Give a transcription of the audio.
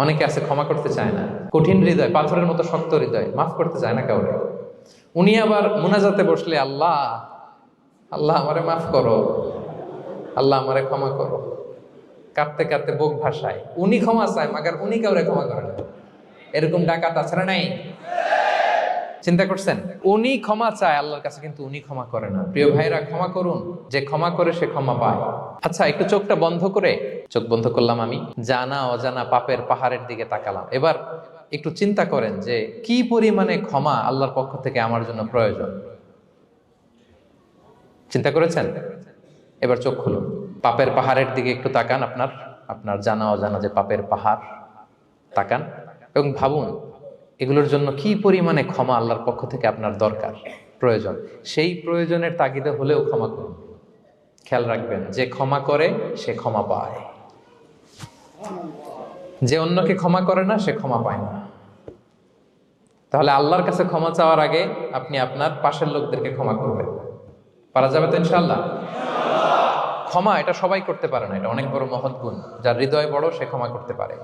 অনেকে আছে ক্ষমা করতে চায় না, কঠিন হৃদয়, পাথরের মতো শক্ত হৃদয়, মাফ করতে চায় না কাউরে। উনি আবার মুনাজাতে বসলে আল্লাহ আল্লাহ আমারে মাফ করো, আল্লাহ আমারে ক্ষমা করো, কাঁদতে কাঁদতে বুক ভাসায়। উনি ক্ষমা চায়, মাগার উনি কাউরে ক্ষমা করে না। এরকম ডাকাত আছে না নাই? চিন্তা করছেন? উনি ক্ষমা চায় আল্লাহর কাছে, কিন্তু উনি ক্ষমা করে না। প্রিয় ভাইরা, ক্ষমা করুন। যে ক্ষমা করে সে ক্ষমা পায়। আচ্ছা, একটু চোখটা বন্ধ করে, চোখ বন্ধ করলাম আমি, জানা অজানা পাপের পাহাড়ের দিকে তাকালাম। এবার একটু চিন্তা করেন যে কি পরিমাণে ক্ষমা আল্লাহর পক্ষ থেকে আমার জন্য প্রয়োজন। চিন্তা করেছেন? এবার চোখ খুলুন, পাপের পাহাড়ের দিকে একটু তাকান। আপনার আপনার জানা অজানা যে পাপের পাহাড়, তাকান এবং ভাবুন এগুলোর জন্য কি পরিমাণে ক্ষমা আল্লাহর পক্ষ থেকে আপনার দরকার, প্রয়োজন। সেই প্রয়োজনের তাগিদে হলেও ক্ষমা করুন। খেয়াল রাখবেন, যে ক্ষমা করে সে ক্ষমা পায়, যে অন্যকে ক্ষমা করে না সে ক্ষমা পায় না। তাহলে আল্লাহর কাছে ক্ষমা চাওয়ার আগে আপনি আপনার পাশের লোকদেরকে ক্ষমা করবেন। পারা যাবে তো ইনশাআল্লাহ? ক্ষমা এটা সবাই করতে পারে না, এটা অনেক বড় মহৎ গুণ। যার হৃদয় বড় সে ক্ষমা করতে পারে।